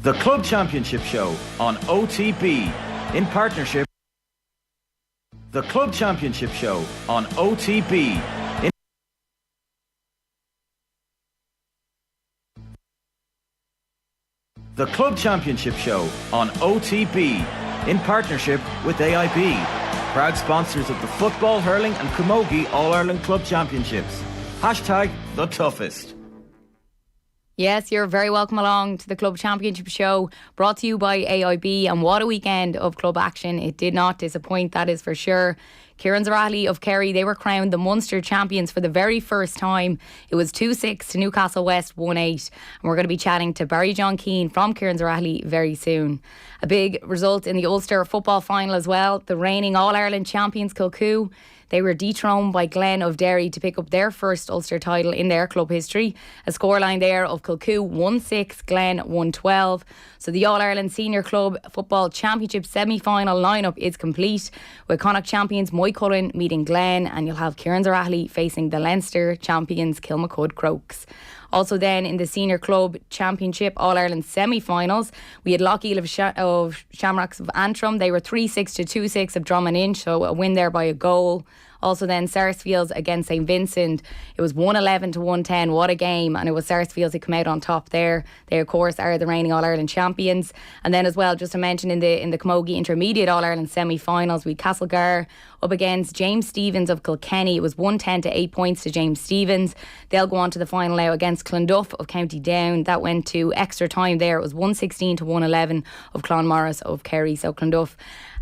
The Club Championship Show on OTB in partnership. The Club Championship Show on OTB in The Club Championship Show on OTB in partnership with AIB, proud sponsors of the Football, Hurling and Camogie All-Ireland Club Championships. Hashtag the toughest. Yes, you're very welcome along to the Club Championship Show, brought to you by AIB, and what a weekend of club action. It did not disappoint, that is for sure. Kerins O'Rahilly of Kerry, they were crowned the Munster champions for the very first time. It was 2-6 to Newcastle West 1-8, and we're going to be chatting to Barry John Keane from Kerins O'Rahilly very soon. A big result in the Ulster football final as well. The reigning All-Ireland champions Kilcoo, they were dethroned by Glen of Derry to pick up their first Ulster title in their club history. A scoreline there of Kilcoo 1-6, Glen 1-12. So the All-Ireland Senior Club Football Championship semi-final lineup is complete, with Connacht champions Moy Cullen meeting Glen, and you'll have Kerins O'Rahilly facing the Leinster champions Kilmacud Crokes. Also then in the Senior Club Championship All-Ireland semi-finals, we had Lochiel of Shamrocks of Antrim. They were 3-6 to 2-6 of Drummond Inch, so a win there by a goal. Also then Sarsfields against St Vincent. It was 111 to 110. What a game. And it was Sarsfields who came out on top there. They of course are the reigning All-Ireland champions. And then as well, just to mention, in the Camogie Intermediate All-Ireland semi-finals, we had Castlegar up against James Stephens of Kilkenny. It was 110 to 8 points to James Stephens. They'll go on to the final now against Clonduff of County Down. That went to extra time there. It was 116 to 111 of Clonmorris of Kerry. So Clonduff,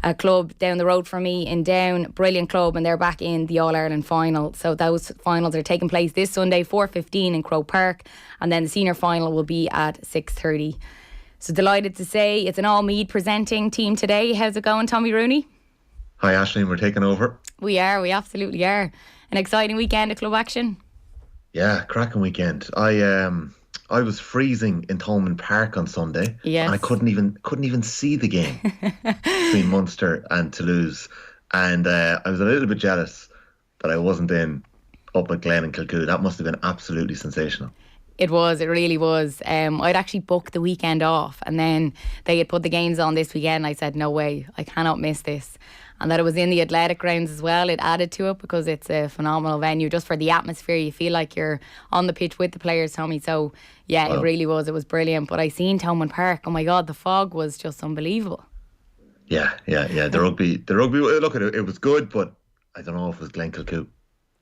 a club down the road from me in Down, brilliant club, and they're back in the All-Ireland final. So those finals are taking place this Sunday, 4:15 in Croke Park, and then the senior final will be at 6:30. So delighted to say it's an all-Meath presenting team today. How's it going, Tommy Rooney? Hi Aisling, we're taking over. We absolutely are. An exciting weekend of club action. Yeah, cracking weekend. I was freezing in Thomond Park on Sunday. Yes. And I couldn't even see the game between Munster and Toulouse. And I was a little bit jealous that I wasn't up at Glen and Kilcoo. That must have been absolutely sensational. It really was. I'd actually booked the weekend off, and then they had put the games on this weekend. I said, no way, I cannot miss this. And that it was in the athletic grounds as well, it added to it, because it's a phenomenal venue just for the atmosphere. You feel like you're on the pitch with the players, Tommy. So yeah, wow. It really was. It was brilliant. But I seen Thomond Park. Oh my God, the fog was just unbelievable. Yeah. The rugby. Look at it. It was good, but I don't know if it was Glen Kilcoo.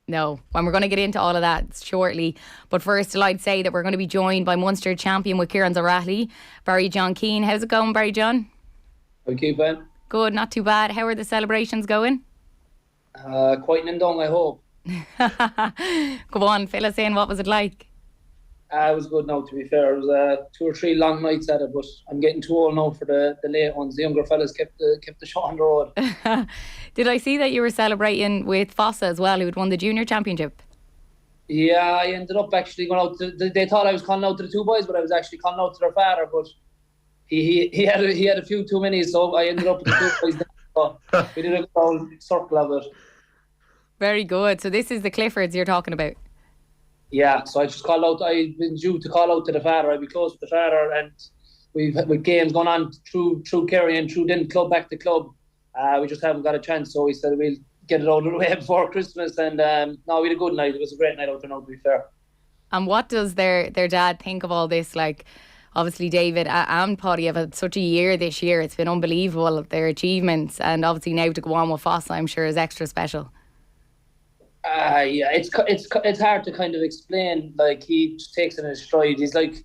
No, and we're going to get into all of that shortly. But first, I'd say that we're going to be joined by Munster champion with Kerins O'Rahilly, Barry John Keane. How's it going, Barry John? Okay, Ben. Good, not too bad. How are the celebrations going? Quite and done, I hope. Go on, fill us in. What was it like? It was good now, to be fair. It was 2 or 3 long nights at it, but I'm getting too old now for the late ones. The younger fellas kept the show on the road. Did I see that you were celebrating with Fossa as well, who had won the junior championship? Yeah, I ended up actually going out. They thought I was calling out to the 2 boys, but I was actually calling out to their father. But he had a few too many, so I ended up with the 2 boys. So we did a whole circle of it. Very good. So this is the Cliffords you're talking about? Yeah, so I just called out. I've been due to call out to the father. I'd be close with the father, and with games going on through Kerry and through Dinn club back to club. We just haven't got a chance, so we said we'll get it out of the way before Christmas. And no, we had a good night. It was a great night out there now, to be fair. And what does their dad think of all this? Like, obviously David and Paddy have had such a year this year. It's been unbelievable, their achievements, and obviously now to go on with Fossa, I'm sure, is extra special. Yeah, it's hard to kind of explain. Like, he just takes it in his stride. He's like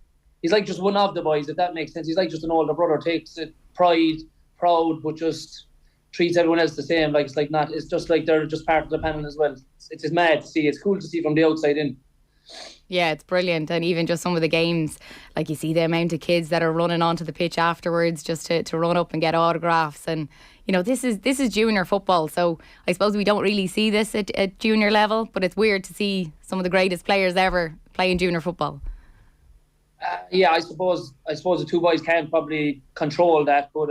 just one of the boys, if that makes sense. He's like just an older brother. Takes it proud, but just treats everyone else the same. Like, it's just like they're just part of the panel as well. It's just mad to see. It's cool to see from the outside in. Yeah, it's brilliant. And even just some of the games, like you see the amount of kids that are running onto the pitch afterwards just to run up and get autographs. And you know, this is junior football, so I suppose we don't really see this at junior level, but it's weird to see some of the greatest players ever playing junior football. Yeah, I suppose the 2 boys can't probably control that, but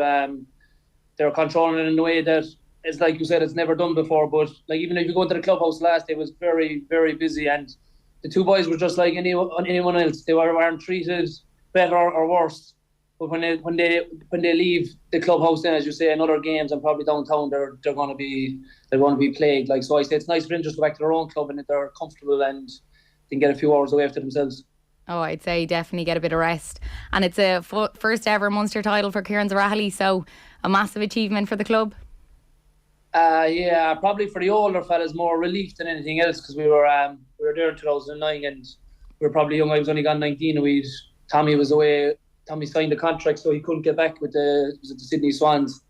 they're controlling it in a way that, it's like you said, it's never done before. But like, even if you go into the clubhouse last day, it was very, very busy, and the 2 boys were just like anyone else. They weren't treated better or worse. But when they leave the clubhouse, then as you say, in other games and probably downtown, they're going to be plagued. Like, so I say it's nice for them just to go back to their own club and that they're comfortable and can get a few hours away after themselves. Oh, I'd say definitely get a bit of rest. And it's a first ever Munster title for Kerins O'Rahilly, so a massive achievement for the club. Yeah, probably for the older fellas more relief than anything else, because we were there in 2009 and we were probably young. I was only gone 19. Tommy was away. Tommy signed the contract, so he couldn't get back with the Sydney Swans.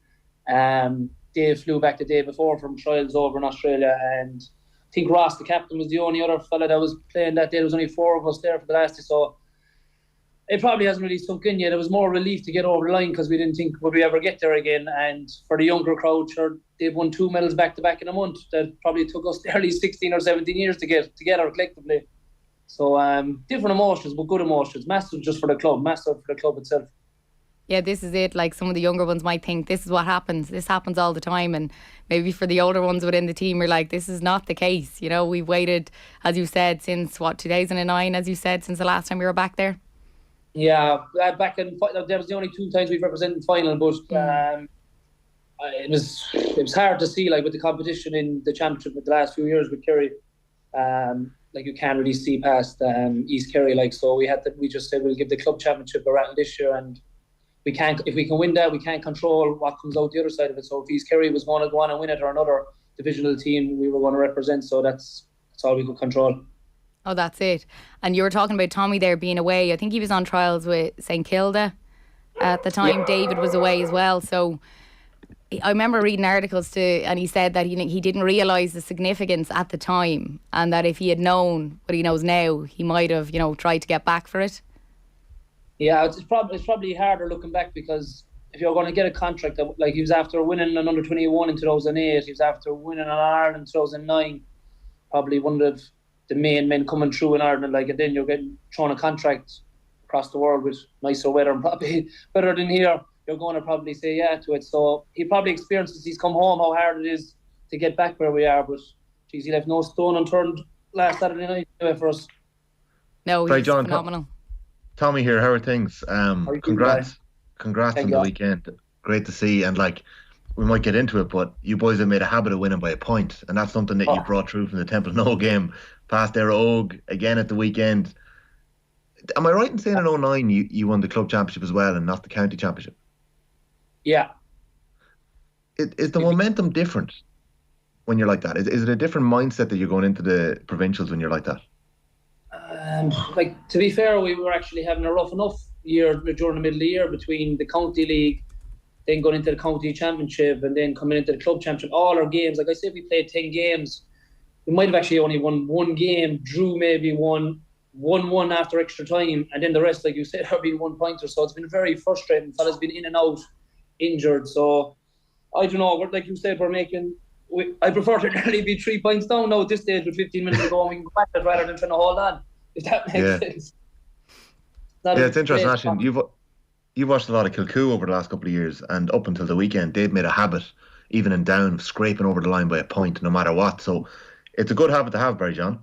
Dave flew back the day before from trials over in Australia, and I think Ross, the captain, was the only other fella that was playing that day. There was only 4 of us there for the last day, so it probably hasn't really sunk in yet. It was more relief to get over the line because we didn't think would we ever get there again. And for the younger crowd, sure, they've won 2 medals back to back in a month. That probably took us nearly 16 or 17 years to get together collectively. So different emotions, but good emotions. Massive just for the club, massive for the club itself. Yeah, this is it. Like, some of the younger ones might think this is what happens. This happens all the time. And maybe for the older ones within the team, you're like, this is not the case. You know, we've waited, as you said, since 2009, as you said, since the last time we were back there. Yeah, back in that was the only 2 times we've represented the final, but it was hard to see, like, with the competition in the championship with the last few years with Kerry. Like, you can't really see past East Kerry, like, so we just said we'll give the club championship a rattle this year, and if we can win that, we can't control what comes out the other side of it. So if East Kerry was going to go on and win it, or another divisional team we were going to represent, so that's all we could control. Oh, that's it. And you were talking about Tommy there being away. I think he was on trials with St Kilda at the time. Yeah. David was away as well. So I remember reading articles and he said that he didn't realise the significance at the time, and that if he had known what he knows now, he might have, tried to get back for it. Yeah, it's probably harder looking back, because if you're going to get a contract, like, he was after winning an under-21 in 2008, he was after winning an Ireland in 2009, probably one of the main men coming through in Ireland, like, and then you're getting thrown a contract across the world with nicer weather and probably better than here. You're going to probably say yeah to it. So he probably experiences, he's come home, how hard it is to get back where we are. But geez, he left no stone unturned last Saturday night for us. No, he's phenomenal. Tommy here, how are things? Congrats on the weekend. Great to see. And, like, we might get into it, but you boys have made a habit of winning by a point, and that's something that you brought through from the Temple No game. Past Éire Óg again at the weekend. Am I right in saying in 2009 you won the club championship as well and not the county championship? Yeah. Is the momentum different when you're like that? Is it a different mindset that you're going into the provincials when you're like that? Like, to be fair, we were actually having a rough enough year during the middle of the year between the county league, then going into the county championship, and then coming into the club championship. All our games, like I said, we played 10 games. We might have actually only won 1 game, drew maybe one after extra time, and then the rest, like you said, have been 1 pointer. So it's been very frustrating. Fellas been in and out, injured. So I don't know. Like you said, I prefer to nearly be 3 points down now at this stage with 15 minutes to go, and we can go back rather than trying to hold on, if that makes sense. It's interesting, Ashton. You've watched a lot of Kilcoo over the last couple of years, and up until the weekend, they've made a habit, even in down, of scraping over the line by a point, no matter what. So it's a good habit to have, Barry John.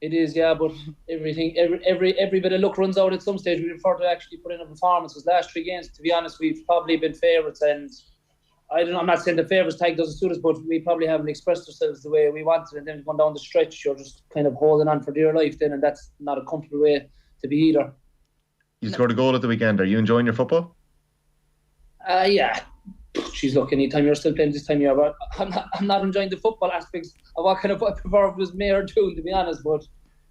It is, yeah, but every bit of luck runs out at some stage. We prefer to actually put in a performance. Because last 3 games, to be honest, we've probably been favourites, and I don't know, I'm not saying the favourites tag doesn't suit us, but we probably haven't expressed ourselves the way we wanted, and then going down the stretch, you're just kind of holding on for dear life then, and that's not a comfortable way to be either. You scored a goal at the weekend. Are you enjoying your football? Yeah. She's look, anytime you're still playing this time of year, but I'm not enjoying the football aspects of what kind of I prefer if it was me or doing, to be honest. But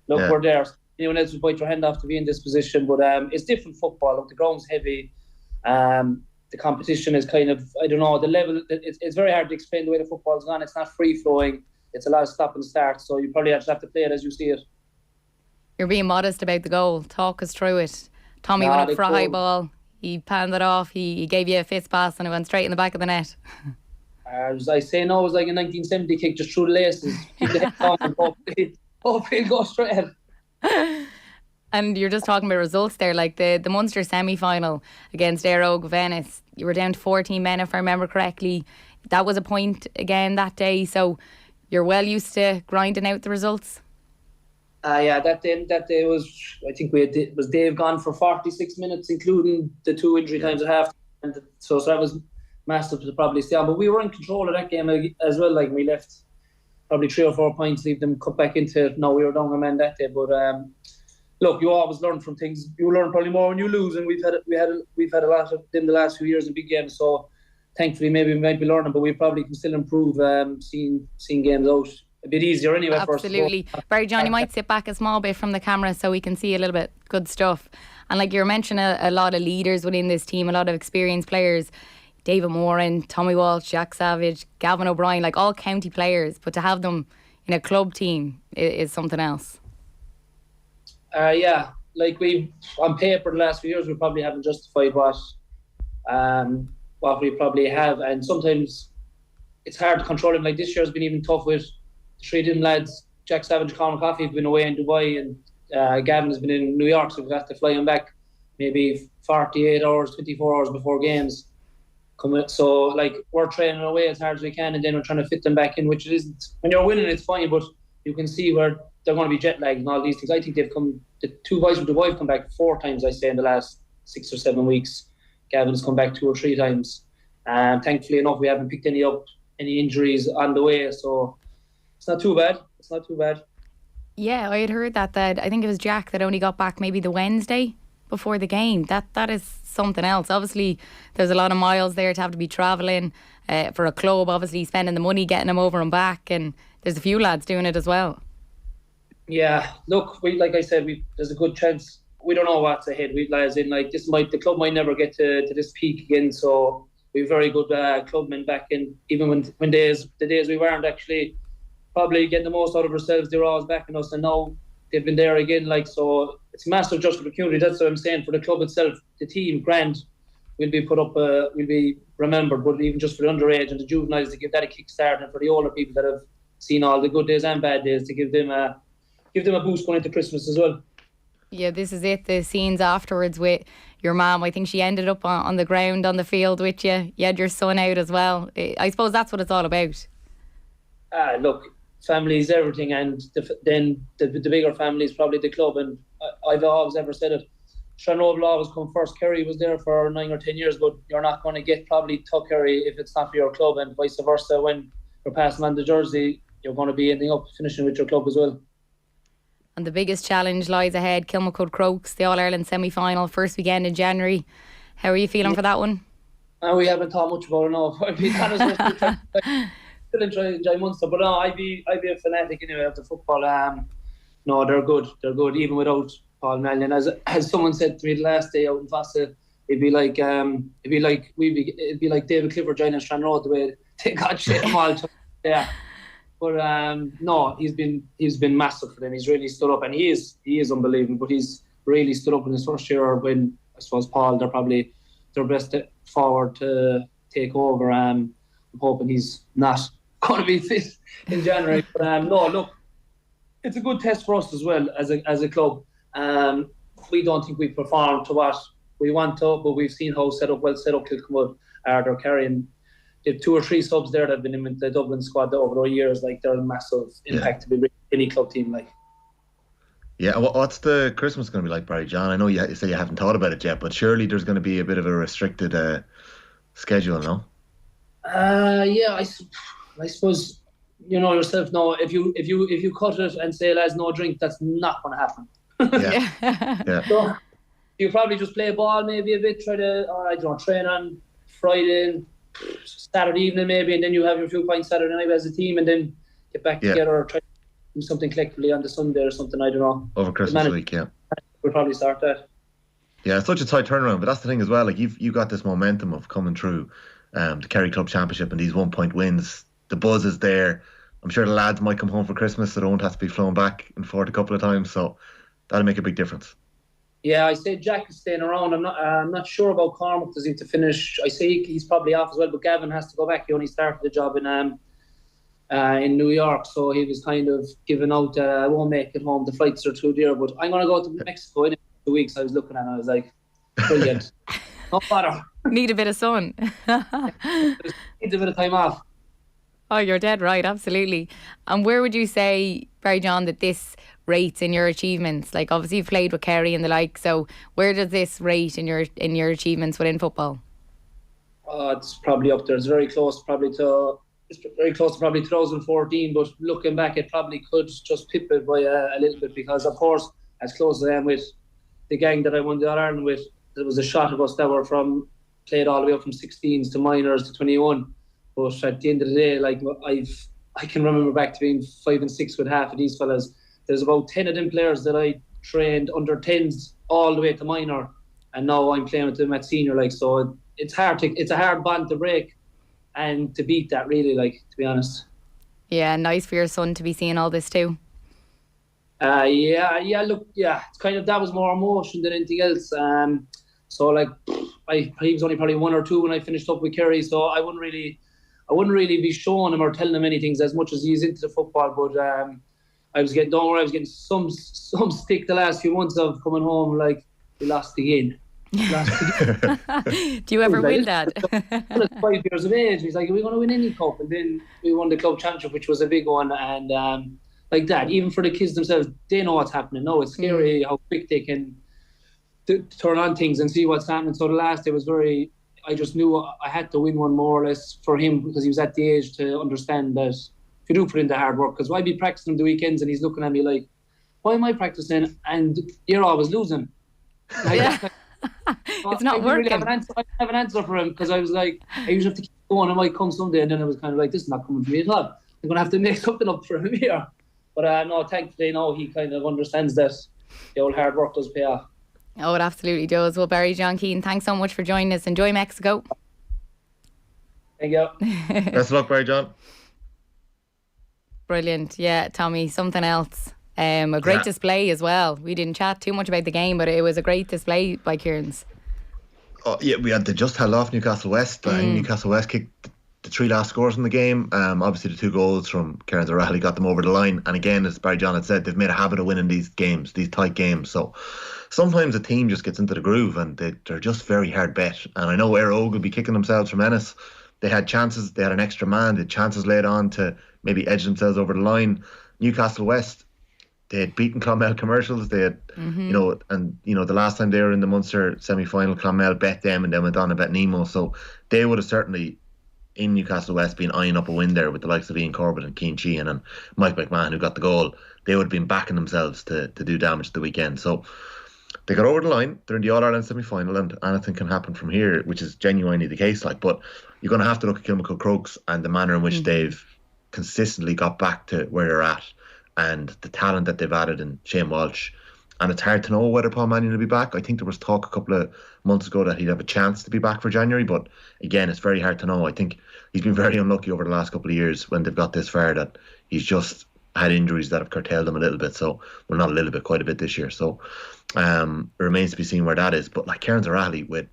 look, we're there. Anyone else would bite your hand off to be in this position, but it's different football. Look, the ground's heavy. The competition is kind of, I don't know, the level. It's very hard to explain the way the football's gone. It's not free flowing. It's a lot of stop and start. So you probably just have to play it as you see it. You're being modest about the goal. Talk us through it. Tommy went up for a high ball. He panned it off. He gave you a fist pass and it went straight in the back of the net. As I say now, it was like a 1970 kick just through the laces. Keep the head down and hopefully go straight ahead. And you're just talking about results there, like the Munster semi-final against Éire Óg Venice. You were down to 14 men, if I remember correctly. That was a point again that day. So you're well used to grinding out the results. Yeah, that day was, I think was Dave gone for 46 minutes, including the 2 injury times at half. And so that was massive to probably stay on. But we were in control of that game as well. Like, we left probably 3 or 4 points, leave them cut back into it. No, we were down a man that day. But look, you always learn from things. You learn probably more when you lose, and we've had a lot of them the last few years in big games. So thankfully, maybe we might be learning, but we probably can still improve. Seeing games out a bit easier anyway. Absolutely. Barry John, you might sit back a small bit from the camera so we can see a little bit. Good stuff. And like you're mentioning, a lot of leaders within this team, a lot of experienced players. David Moran, Tommy Walsh, Jack Savage, Gavin O'Brien, like all county players, but to have them in a club team is something else. Yeah, like we on paper the last few years we probably haven't justified what we probably have, and sometimes it's hard to control them. Like this year has been even tough with the 3 of them lads. Jack Savage, Conor Coffey have been away in Dubai, and Gavin has been in New York, so we've got to fly him back maybe 48 hours, 24 hours before games. So like we're training away as hard as we can, and then we're trying to fit them back in, which it isn't. When you're winning, it's fine, but you can see where they're going to be jet lagged and all these things. I think the 2 boys from Dubai have come back 4 times, I say, in the last 6 or 7 weeks. Gavin's come back 2 or 3 times. Thankfully enough, we haven't picked any injuries on the way, so it's not too bad. Yeah, I had heard that I think it was Jack that only got back maybe the Wednesday before the game. That is something else. Obviously, there's a lot of miles there to have to be travelling for a club, obviously spending the money getting them over and back, and there's a few lads doing it as well. Yeah, look, like I said, there's a good chance. We don't know what's ahead. The club might never get to this peak again. So we've very good clubmen back in. Even when the days we weren't actually probably getting the most out of ourselves, they were always backing us, and now they've been there again. Like, so it's massive just for the community. That's what I'm saying. For the club itself, the team, grand, will be put up. Will be remembered. But even just for the underage and the juveniles, to give that a kickstart, and for the older people that have seen all the good days and bad days, to give them a boost going into Christmas as well. Yeah, this is it. The scenes afterwards with your mum. I think she ended up on the ground on the field with you. You had your son out as well. I suppose that's what it's all about. Look, family is everything, and then the bigger family is probably the club. And I've always ever said it. Shannon will always come first. Kerry was there for 9 or 10 years, but you're not going to get probably Tuck Kerry if it's not for your club, and vice versa. When you're passing on the jersey, you're going to be ending up finishing with your club as well. And the biggest challenge lies ahead. Kilmacud Crokes, the All-Ireland semi-final, first weekend in January. How are you feeling for that one? We haven't thought much about it now. I'll be honest with you. Still enjoy Munster, but no, I'd be a fanatic anyway of the football. No, they're good. They're good, even without Paul Mannion. As someone said to me the last day out in Fossa, it'd be like David Clifford joining Stranraer the way they got shit them all. Yeah. But no, he's been massive for them. He's really stood up, and he is unbelievable. But he's really stood up in his first year. When I suppose Paul, they're probably their best forward to take over. I'm hoping he's not going to be fit in January. But no, look, it's a good test for us as well as a club. We don't think we performed to what we want to, but we've seen how well set up Kilmacud are. They're carrying. They have 2 or 3 subs there that have been in the Dublin squad over the years. Like, they're a massive impact to be any club team. Like, yeah. What's the Christmas going to be like, Barry John? I know you say you haven't thought about it yet, but surely there's going to be a bit of a restricted schedule, no? Yeah. I suppose you know yourself. No, if you cut it and say lads no drink, that's not going to happen. Yeah. So you probably just play ball maybe a bit. Try to train on Friday. Saturday evening maybe, and then you have your few pints Saturday night as a team, and then get back together or try to do something collectively on the Sunday or something. I don't know. Over Christmas week, yeah. We'll probably start that. Yeah, it's such a tight turnaround, but that's the thing as well. Like you got this momentum of coming through the Kerry Club Championship and these 1-point wins. The buzz is there. I'm sure the lads might come home for Christmas, so they won't have to be flown back and forth a couple of times. So that'll make a big difference. Yeah, I say Jack is staying around. I'm not sure about Cormac. Does he have to finish? I say he's probably off as well, but Gavin has to go back. He only started the job in New York, so he was kind of giving out. I won't make it home. The flights are too dear, but I'm going to go to Mexico in 2 weeks. I was looking at it, I was like, brilliant. No bother. Need a bit of sun. Need a bit of time off. Oh, you're dead right, absolutely. And where would you say, Barry John, that this rates in your achievements? Like, obviously you've played with Kerry and the like, so where does this rate in your achievements within football? It's probably up there. It's very close probably to 2014, but looking back, it probably could just pip it by a little bit, because of course, as close as I am with the gang that I won the All-Ireland with, there was a shot of us that were played all the way up from 16s to minors to 21. But at the end of the day, like, I can remember back to being 5 and 6 with half of these fellas. There's about 10 of them players that I trained under 10s all the way to minor, and now I'm playing with them at senior. Like, so it's a hard bond to break and to beat that, really, like, to be honest. Yeah, nice for your son to be seeing all this too. It's kind of, that was more emotion than anything else. So like, he was only probably 1 or 2 when I finished up with Kerry, so I wouldn't really be showing him or telling him anything as much as he's into the football. But I was getting some stick the last few months of coming home like, we lost again. Do you ever win that? 5 years of age, he's like, are we going to win any cup? And then we won the club championship, which was a big one. And like that, even for the kids themselves, they know what's happening. No, it's scary how quick they can turn on things and see what's happening. So the last day was I just knew I had to win one more or less for him, because he was at the age to understand that if you do put in the hard work, because I'd be practicing him the weekends and he's looking at me like, why am I practicing? And you're always losing. It's not working. I didn't have an answer for him, because I was like, I usually have to keep going, it might come someday. And then I was kind of like, this is not coming for me at all. I'm going to have to make something up for him here. But no, thankfully, no, he kind of understands that the old hard work does pay off. Oh, it absolutely does. Well, Barry John Keane, thanks so much for joining us. Enjoy Mexico. Thank you. Best of luck, Barry John. Brilliant. Yeah, Tommy, something else. A great display as well. We didn't chat too much about the game, but it was a great display by Kerins. Oh yeah, they just held off Newcastle West. Newcastle West kicked the 3 last scores in the game. Obviously the 2 goals from Kerins O'Rahilly got them over the line. And again, as Barry John had said, they've made a habit of winning these games, these tight games. So sometimes a team just gets into the groove and they're just very hard bet. And I know Éire Óg will be kicking themselves from Ennis. They had chances, they had an extra man, they had chances laid on to maybe edge themselves over the line. Newcastle West, they had beaten Clonmel Commercials. They had, the last time they were in the Munster semi-final, Clonmel bet them and then went on and bet Nemo. So they would have certainly, in Newcastle West, been eyeing up a win there with the likes of Ian Corbett and Cian Sheehan and Mike McMahon, who got the goal. They would have been backing themselves to do damage the weekend. So they got over the line. They're in the All-Ireland semi-final, and anything can happen from here, which is genuinely the case. But you're going to have to look at Kilmacud Crokes and the manner in which they've consistently got back to where they're at, and the talent that they've added in Shane Walsh. And it's hard to know whether Paul Mannion will be back. I think there was talk a couple of months ago that he'd have a chance to be back for January, but again, it's very hard to know. I think he's been very unlucky over the last couple of years when they've got this far, that he's just had injuries that have curtailed him a little bit. So, well, not a little bit, quite a bit this year. So it remains to be seen where that is. But like Kerins O'Rahilly, with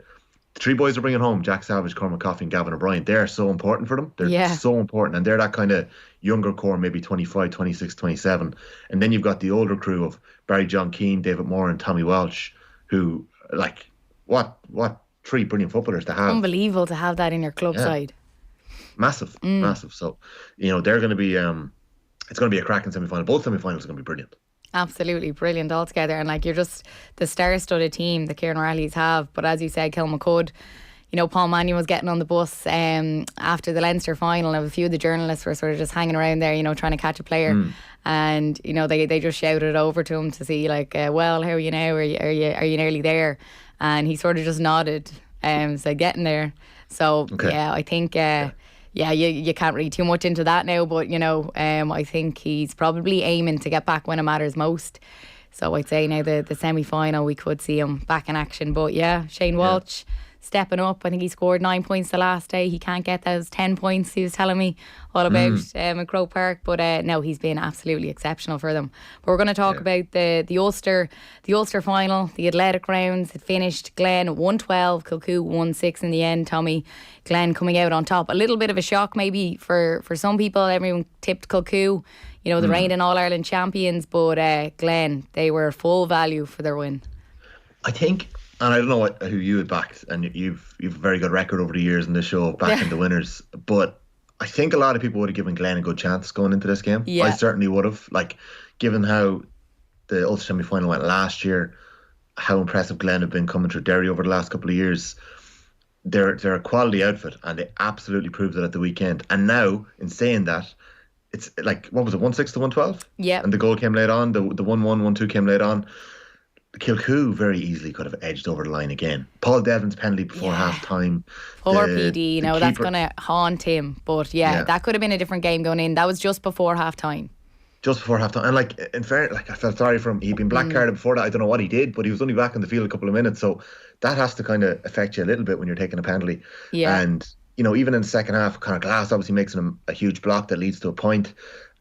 the 3 boys are bringing home, Jack Savage, Cormac Coffey and Gavin O'Brien, they're so important for them. They're so important. And they're that kind of younger core, maybe 25, 26, 27. And then you've got the older crew of Barry John Keane, David Moore and Tommy Walsh, who, like, what 3 brilliant footballers to have. Unbelievable to have that in your club side. Massive. So, they're going to be, it's going to be a cracking semi-final. Both semi-finals are going to be brilliant. Absolutely brilliant altogether. And like, you're just the star-studded team that Kieran O'Reillys have. But as you said, Kilmacud, Paul Mannion was getting on the bus after the Leinster final, and a few of the journalists were sort of just hanging around there, trying to catch a player. And they just shouted over to him to see, like, well, how are you now? Are you nearly there? And he sort of just nodded, said getting there. So yeah, I think you can't read too much into that now, but I think he's probably aiming to get back when it matters most. So I'd say now the semi-final we could see him back in action. But yeah, Shane Walsh stepping up. I think he scored 9 points the last day. He can't get those 10 points he was telling me all about at Croke Park. But no, he's been absolutely exceptional for them. But we're going to talk about the Ulster final, the athletic rounds. It finished Glen 112, Kilcoo 1-6 in the end. Tommy, Glen coming out on top. A little bit of a shock maybe for some people. Everyone tipped Kilcoo, the reigning All-Ireland champions. But Glen, they were full value for their win. I think, and I don't know who you had backed, and you've a very good record over the years in this show of backing the winners, but I think a lot of people would have given Glen a good chance going into this game. I certainly would have, given how the Ulster semi-final went last year, how impressive Glen have been coming through Derry over the last couple of years. They're a quality outfit, and they absolutely proved it at the weekend. And now, in saying that, it's like, what was it, 1-6 to 1-12? Yeah. And the goal came late on, the 1-1, 1-2 came late on. Kilcoo very easily could have edged over the line again. Paul Devlin's penalty before half-time. Poor PD, that's going to haunt him. But that could have been a different game going in. That was just before half-time. Just before half-time. And like, in fair, like, I felt sorry for him. He'd been black carded before that. I don't know what he did, but he was only back in the field a couple of minutes. So that has to kind of affect you a little bit when you're taking a penalty. Yeah. And, you know, even in the second half, Conor Glass obviously makes him a huge block that leads to a point.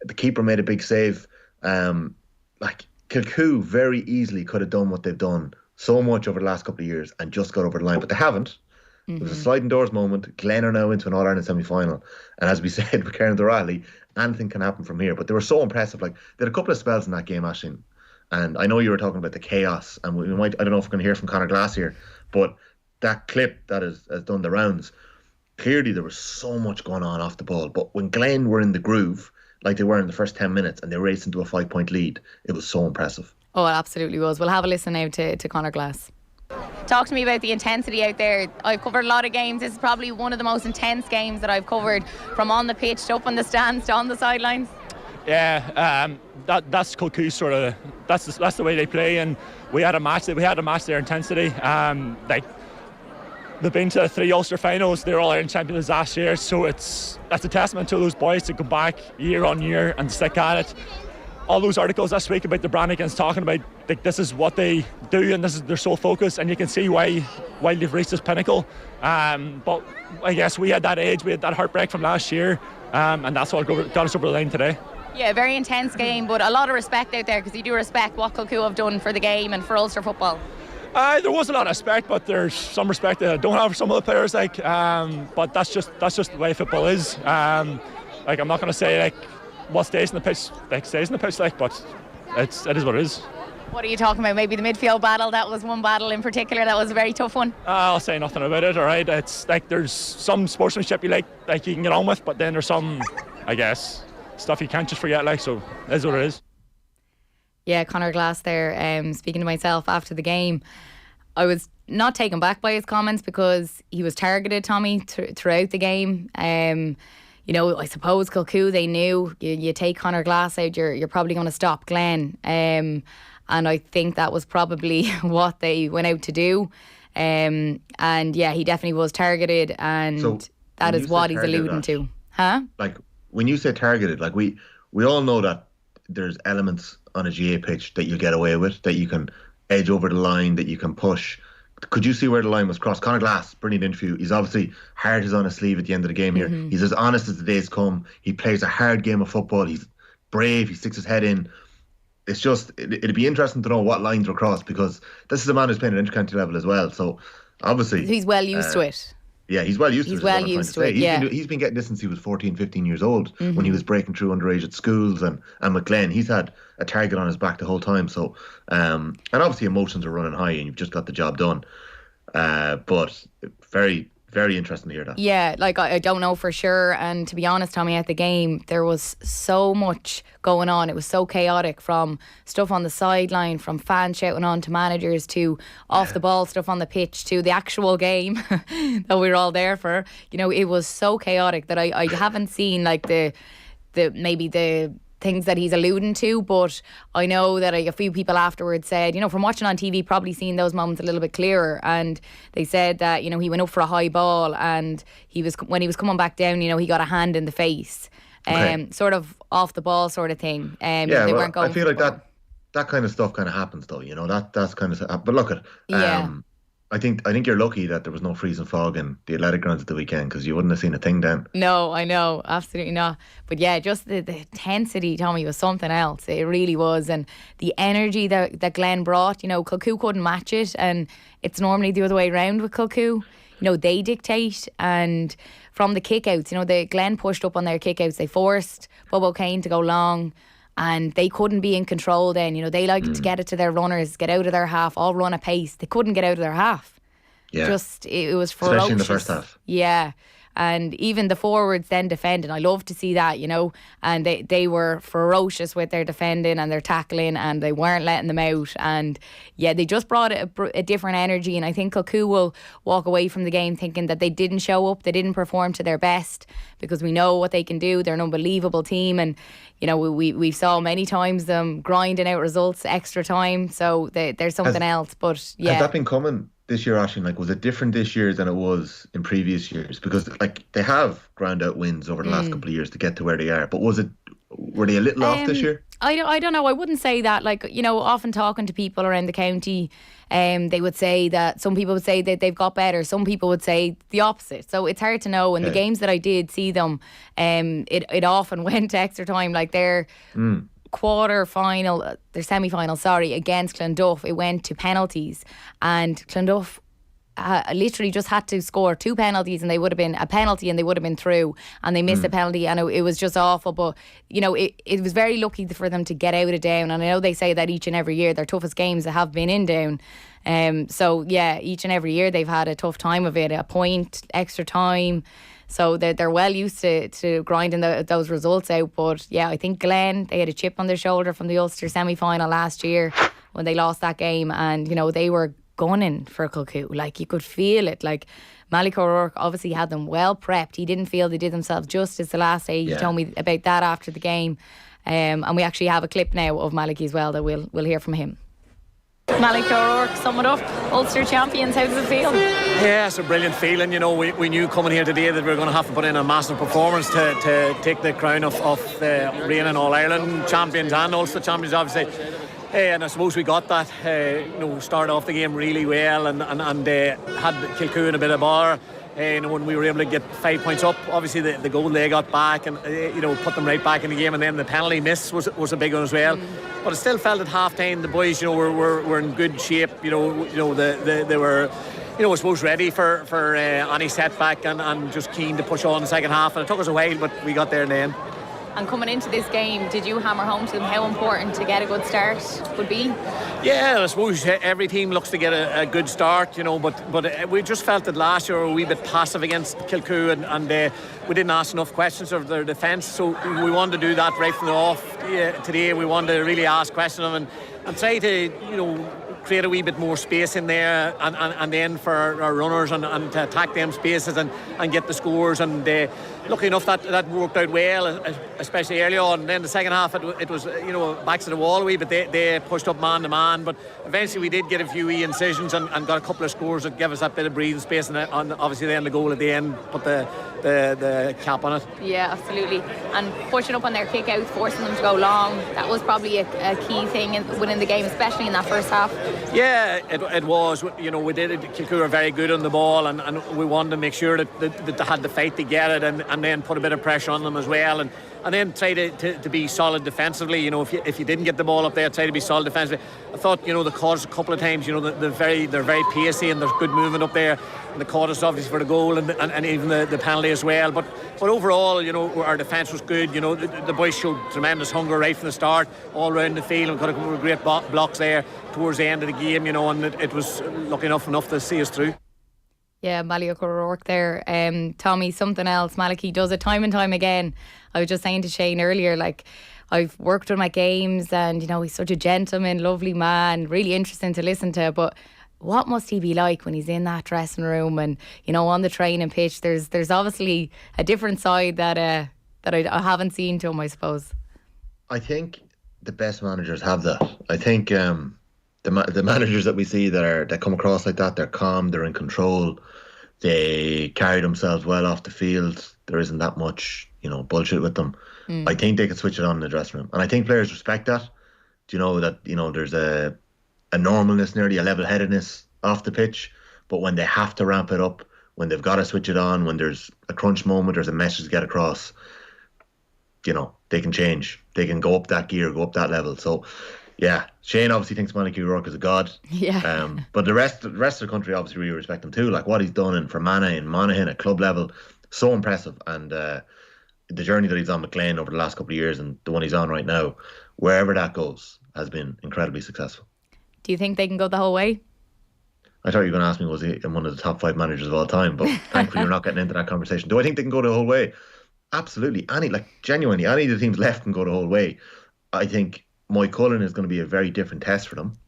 The keeper made a big save. Like, Kilcoo very easily could have done what they've done so much over the last couple of years and just got over the line, but they haven't. It was a sliding doors moment. Glen are now into an All-Ireland semi-final, and as we said with Kerins O'Rahilly, anything can happen from here. But they were so impressive. Like, they had a couple of spells in that game, Aisling, and I know you were talking about the chaos, and we might, I don't know if we're going to hear from Conor Glass here, but that clip that has done the rounds, clearly there was so much going on off the ball. But when Glen were in the groove, like they were in the first 10 minutes, and they raced into a 5-point lead, it was so impressive. Oh, it absolutely was. We'll have a listen now to Conor Glass. Talk to me about the intensity out there. I've covered a lot of games. This is probably one of the most intense games that I've covered, from on the pitch to up on the stands to on the sidelines. Yeah, that's Kilcoo sort of. That's the way they play, and we had a match. Their intensity. Like, they've been to 3 Ulster finals. They're All-Ireland champions last year, so that's a testament to those boys to come back year on year and stick at it. All those articles this week about the Brannigans talking about, like, this is what they do, and they're so focused, and you can see why they've reached this pinnacle. But I guess we had that age, we had that heartbreak from last year, and that's what got us over the line today. Yeah, very intense game, but a lot of respect out there, because you do respect what Kilcoo have done for the game and for Ulster football. There was a lot of respect, but there's some respect that I don't have for some of the players. Like, but that's just the way football is. Like, I'm not going to say like what stays in the pitch, like, but it is what it is. What are you talking about? Maybe the midfield battle? That was one battle in particular that was a very tough one. I'll say nothing about it. All right, it's like there's some sportsmanship you you can get on with, but then there's some, I guess, stuff you can't just forget. Like, so it is what it is. Yeah, Conor Glass there. Speaking to myself after the game, I was not taken back by his comments because he was targeted, Tommy, throughout the game. You know, I suppose Kilcoo, they knew you take Conor Glass out, you're probably going to stop Glen. And I think that was probably what they went out to do. And yeah, he definitely was targeted, and so that is what he's alluding to. Huh? Like, when you say targeted, like, we all know that there's elements on a GA pitch that you get away with, that you can edge over the line, that you can push. Could you see where the line was crossed? Conor Glass, brilliant interview. He's obviously heart is on his sleeve at the end of the game here. He's as honest as the days come. He plays a hard game of football. He's brave. He sticks his head in. It's just, it'd be interesting to know what lines were crossed, because this is a man who's playing at intercounty level as well. So obviously he's well used to it. Yeah, he's well used to it. He's well used to it, yeah. He's been getting this since he was 14, 15 years old, when he was breaking through underage at schools. And with Glen, he's had a target on his back the whole time. So, and obviously emotions are running high, and you've just got the job done. But very, very interesting to hear that. Yeah, like, I don't know for sure. And to be honest, Tommy, at the game, there was so much going on. It was so chaotic, from stuff on the sideline, from fans shouting on to managers, to off the ball stuff on the pitch, to the actual game that we were all there for. You know, it was so chaotic that I haven't seen like the maybe the things that he's alluding to, but I know that a few people afterwards said, you know, from watching on TV, probably seeing those moments a little bit clearer, and they said that, you know, he went up for a high ball, and when he was coming back down, you know, he got a hand in the face, sort of off the ball sort of thing. Yeah, they weren't going I feel like that kind of stuff kind of happens though, you know, that's kind of, but look at I think you're lucky that there was no freezing fog in the athletic grounds at the weekend, because you wouldn't have seen a thing then. No, I know, absolutely not. But yeah, just the intensity, Tommy, was something else. It really was. And the energy that Glen brought, you know, Kilcoo couldn't match it. And it's normally the other way around with Kilcoo. You know, they dictate. And from the kickouts, you know, the Glen pushed up on their kickouts. They forced Bob O'Kane to go long, and they couldn't be in control then. You know, they liked to get it to their runners, get out of their half, all run a pace. They couldn't get out of their half. Yeah. Just, it was ferocious. Especially in the first half. Yeah. and even the forwards then defending. I love to see that, and they were ferocious with their defending and their tackling, and they weren't letting them out, and they just brought a different energy. And I think Kilcoo will walk away from the game thinking that they didn't show up, they didn't perform to their best, because we know what they can do. They're an unbelievable team, and we saw many times them grinding out results extra time, so there's something else. But has that been coming this year, Aisling? Like, was it different this year than it was in previous years? Because they have ground out wins over the last couple of years to get to where they are, but were they a little off this year? I don't know. I wouldn't say that. Often talking to people around the county, they would say that some people would say that they've got better. Some people would say the opposite. So it's hard to know. And the games that I did see them, it often went to extra time. Like their quarter-final, their semi-final, against Clonduff, it went to penalties. And Clonduff literally just had to score 2 penalties, and they would have been a penalty and they would have been through, and they missed a penalty, and it was just awful. But it was very lucky for them to get out of Down, and I know they say that each and every year their toughest games have been in Down. Each and every year they've had a tough time of it, a point, extra time. So they're well used to grinding those results out. But I think Glen, they had a chip on their shoulder from the Ulster semi-final last year when they lost that game, and they were gunning for Kilcoo. Like, you could feel it. Like, Malik O'Rourke obviously had them well prepped. He didn't feel they did themselves justice the last day. He told me about that after the game. And we actually have a clip now of Malik as well that we'll hear from him. Malik O'Rourke, sum it up. Ulster champions, how does it feel? Yeah, it's a brilliant feeling. We knew coming here today that we were going to have to put in a massive performance to take the crown of the reigning All-Ireland champions and Ulster champions, obviously. And I suppose we got that. Started off the game really well and had Kilcoo in a bit of bother. When we were able to get 5 points up, obviously the goal they got back and put them right back in the game, and then the penalty miss was a big one as well. But I still felt at half time the boys were in good shape. They were I suppose ready for any setback and just keen to push on the second half, and it took us a while, but we got there in the end. And coming into this game, did you hammer home to them how important to get a good start would be? Yeah, I suppose every team looks to get a good start, but we just felt that last year we were a wee bit passive against Kilcoo, and we didn't ask enough questions of their defence, so we wanted to do that right from the off. Today we wanted to really ask questions of them and try to create a wee bit more space in there, and then for our runners and to attack them spaces and get the scores. And lucky enough that worked out well, especially early on. And then the second half it was backs to the wall a wee bit. They pushed up man to man, but eventually we did get a few wee incisions and got a couple of scores that gave us that bit of breathing space, and obviously then the goal at the end put the cap on it. Yeah, absolutely. And pushing up on their kick out, forcing them to go long, that was probably a key thing within the game, especially in that first half. Yeah, it was. We did it. Kilcoo were very good on the ball, and we wanted to make sure that they had the fight to get it, and then put a bit of pressure on them as well, and then try to be solid defensively. If you didn't get the ball up there, try to be solid defensively. I thought they caught us a couple of times. They're very pacey and there's good movement up there, and they caught us obviously for the goal and even the penalty as well. But overall, our defence was good. The boys showed tremendous hunger right from the start, all around the field, and got a couple of great blocks there towards the end of the game. And it was lucky enough to see us through. Yeah, Malik O'Rourke there. Tommy, something else. Malik, he does it time and time again. I was just saying to Shane earlier, I've worked on my games, and he's such a gentleman, lovely man, really interesting to listen to. But what must he be like when he's in that dressing room and on the training pitch? There's obviously a different side that I haven't seen to him, I suppose. I think the best managers have that. I think the managers that we see that come across like that, they're calm, they're in control, they carry themselves well off the field. There isn't that much bullshit with them. I think they can switch it on in the dressing room, and I think players respect that. There's a normalness, nearly a level-headedness off the pitch, but when they have to ramp it up, when they've got to switch it on, when there's a crunch moment, there's a message to get across, they can change, they can go up that gear, go up that level. So yeah, Shane obviously thinks Malik O'Rourke is a god. Yeah. But the rest of the country obviously really respect him too. Like what he's done in Fermanagh and Monaghan at club level, so impressive. And the journey that he's on McLean over the last couple of years, and the one he's on right now, wherever that goes, has been incredibly successful. Do you think they can go the whole way? I thought you were going to ask me, was he one of the top 5 managers of all time? But thankfully, you're not getting into that conversation. Do I think they can go the whole way? Absolutely. Genuinely, any of the teams left can go the whole way. I think Mike Cullen is going to be a very different test for them.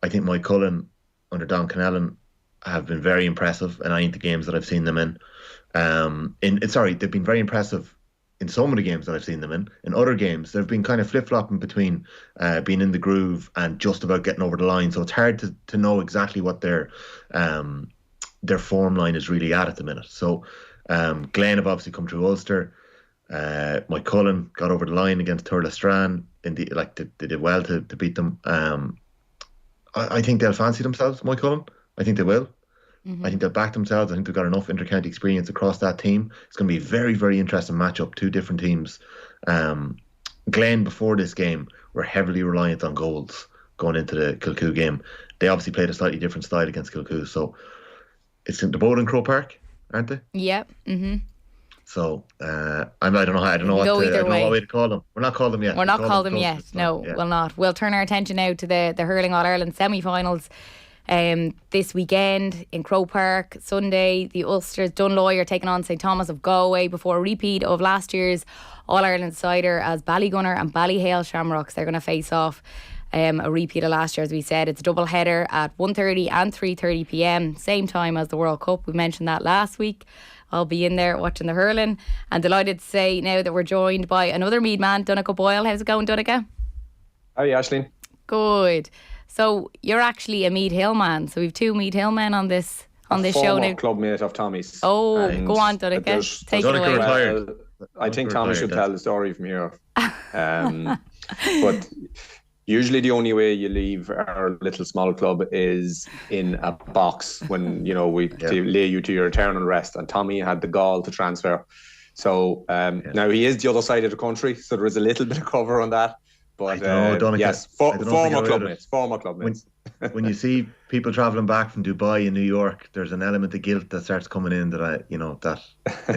I think Mike Cullen under Don Connellan have been very impressive in any of the games that I've seen them in. They've been very impressive in some of the games that I've seen them in. In other games, they've been kind of flip-flopping between being in the groove and just about getting over the line. So it's hard to know exactly what their form line is really at the minute. So Glen have obviously come through Ulster. Mike Cullen got over the line against Turla Strand. They did well to beat them. I think they'll fancy themselves, Mike Cullen. I think they will. I think they'll back themselves. I think they've got enough inter-county experience across that team. It's going to be a very, very interesting matchup. 2 different teams. Glen, before this game, were heavily reliant on goals going into the Kilcoo game. They obviously played a slightly different style against Kilcoo. So it's in the Boyle in Crow Park, aren't they? Yep. So I don't know what way to call them. We're not called them yet. We're not called them yet. No, we'll not. We'll turn our attention now to the Hurling All-Ireland semi-finals. This weekend in Crow Park, Sunday, the Ulsters Dunloy are taking on St Thomas of Galway before a repeat of last year's All-Ireland cider as Ballygunner and Ballyhale Shamrocks. They're going to face off a repeat of last year, as we said. It's a double header at 1:30 and 3:30 p.m, same time as the World Cup. We mentioned that last week. I'll be in there watching the hurling, and delighted to say now that we're joined by another Meath man, Donnchadh Boyle. How's it going, Donnchadh? How are you, Aisling? Good. So you're actually a Meath Hill man. So we've 2 Meath Hill men on this show now. Former club mate of Tommy's. Oh, go on, Donnchadh. Take it away. Retired. I think Tommy should tell the story from here. But usually the only way you leave our little small club is in a box when, we lay you to your eternal rest. And Tommy had the gall to transfer. So now he is the other side of the country, so there is a little bit of cover on that. But yes, former club mates. When you see people travelling back from Dubai and New York, there's an element of guilt that starts coming in that I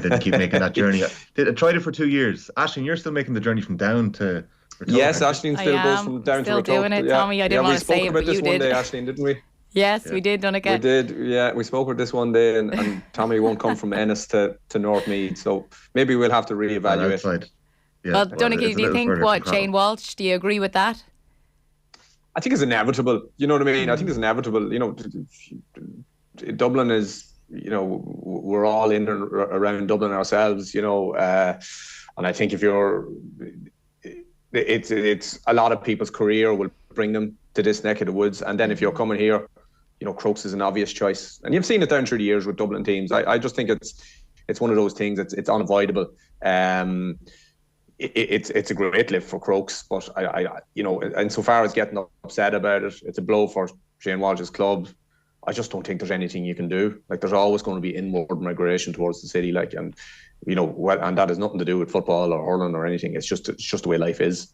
didn't keep making that journey. I tried it for 2 years. Aisling, you're still making the journey from down to Ratoac. Yes, Aisling still goes from down to Ratoac. Still doing it, Tommy. I didn't want to say it, but you did. We spoke about this one day, Aisling, didn't we? Yes, we did, Donnchadh. We did, yeah. We spoke about this one day, and Tommy won't come from Ennis to North Meath, so maybe we'll have to reevaluate. Yeah, well, Donnchadh, do you think Shane Walsh, do you agree with that? I think it's inevitable. You know what I mean? I think it's inevitable. Dublin is, we're all in and around Dublin ourselves, and I think if it's a lot of people's career will bring them to this neck of the woods. And then if you're coming here, Crokes is an obvious choice. And you've seen it down through the years with Dublin teams. I just think it's one of those things. It's unavoidable. It's a great lift for Crokes, but I insofar as getting upset about it, it's a blow for Shane Walsh's club. I just don't think there's anything you can do. Like, there's always going to be inward migration towards the city, and that has nothing to do with football or hurling or anything. It's just the way life is.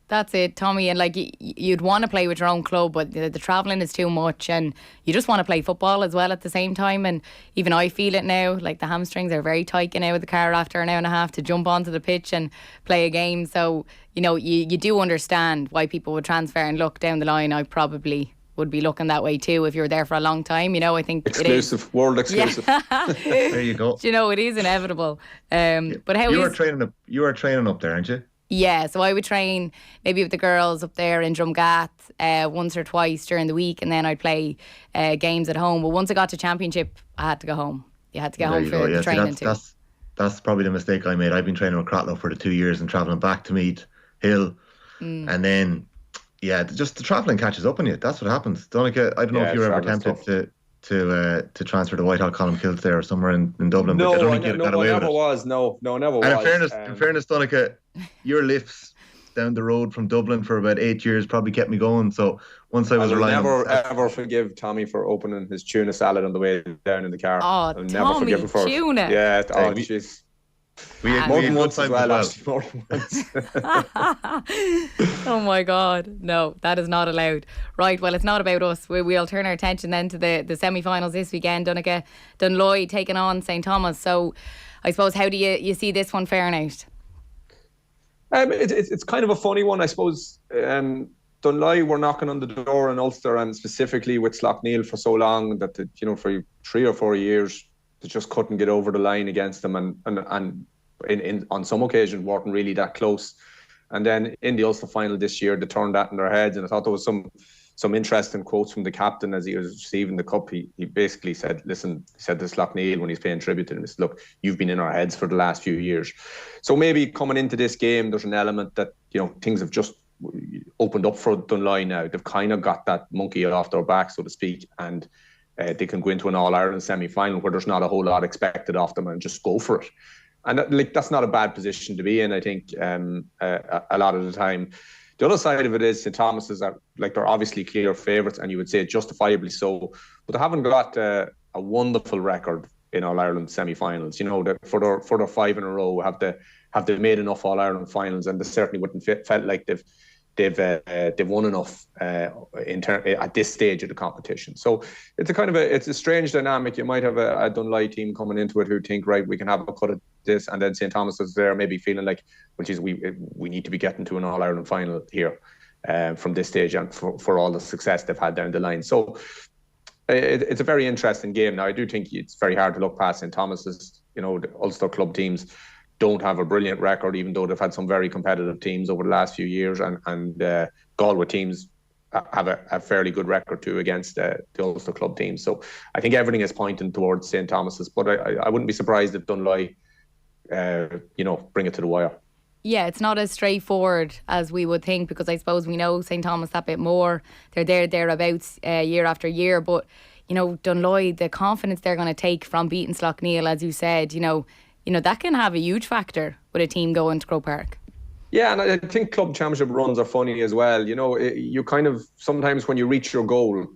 That's it, Tommy. And you'd want to play with your own club, but the travelling is too much, and you just want to play football as well at the same time. And even I feel it now, like the hamstrings are very tight getting out of the car after an hour and a half to jump onto the pitch and play a game. So, you do understand why people would transfer, and look, down the line, I probably would be looking that way too if you're there for a long time. I think exclusive, world exclusive. Yeah. There you go. It is inevitable. But how you are training up there, aren't you? Yeah, so I would train maybe with the girls up there in Drumgath once or twice during the week, and then I'd play games at home. But once I got to championship, I had to go home. You had to get home for the training too. That's probably the mistake I made. I've been training with Cratloe for the 2 years and travelling back to Meath Hill, and then just the travelling catches up on you. That's what happens. Donnchadh, I don't know if you were ever tempted to transfer to Whitehall, Colmcille there or somewhere in Dublin. No, but I don't think you got away with it. Was. No, never was. And in fairness, Donnchadh, your lifts down the road from Dublin for about 8 years probably kept me going. So once I was relying on... ever forgive Tommy for opening his tuna salad on the way down in the car. Oh, I'll Tommy, never forgive him for tuna. It. Yeah, jeez. More than once as well, actually. More than once. Oh my God, no, that is not allowed. Right, well, it's not about us. We'll turn our attention then to the semi-finals this weekend. Donnchadh, Dunloy taking on St Thomas. So I suppose, how do you see this one faring out? It's kind of a funny one, I suppose. Dunloy were knocking on the door in Ulster, and specifically with Slaughtneil for so long that for 3 or 4 years they just couldn't get over the line against them, and on some occasions weren't really that close. And then in the Ulster final this year, they turned that in their heads, and I thought there was some interesting quotes from the captain as he was receiving the cup. He basically said, listen, he said to Slaughtneil when he's paying tribute to him, he said, look, you've been in our heads for the last few years. So maybe coming into this game, there's an element that, things have just opened up for Dunloy now. They've kind of got that monkey off their back, so to speak, and they can go into an All-Ireland semi-final where there's not a whole lot expected of them and just go for it. And that's not a bad position to be in, I think, a lot of the time. The other side of it is St. Thomas's are they're obviously clear favourites, and you would say justifiably so, but they haven't got a wonderful record in All-Ireland semi-finals. For their 5 in a row, have they made enough All-Ireland finals, and they certainly wouldn't felt like they've won enough at this stage of the competition. So it's a strange dynamic. You might have a Dunloy team coming into it who think, right, we can have a cut at this, and then St. Thomas is there maybe feeling like, we need to be getting to an All-Ireland final here from this stage, and for all the success they've had down the line. So it's a very interesting game. Now, I do think it's very hard to look past St. Thomas's. The Ulster club teams don't have a brilliant record, even though they've had some very competitive teams over the last few years, and Galway teams have a fairly good record too against the Ulster club teams. So I think everything is pointing towards St. Thomas's, but I wouldn't be surprised if Dunloy bring it to the wire. Yeah, it's not as straightforward as we would think, because I suppose we know St. Thomas that bit more. They're thereabouts year after year, but Dunloy, the confidence they're going to take from beating Slaughtneil, as you said, that can have a huge factor with a team going to Croke Park. Yeah, and I think club championship runs are funny as well. You kind of, sometimes when you reach your goal,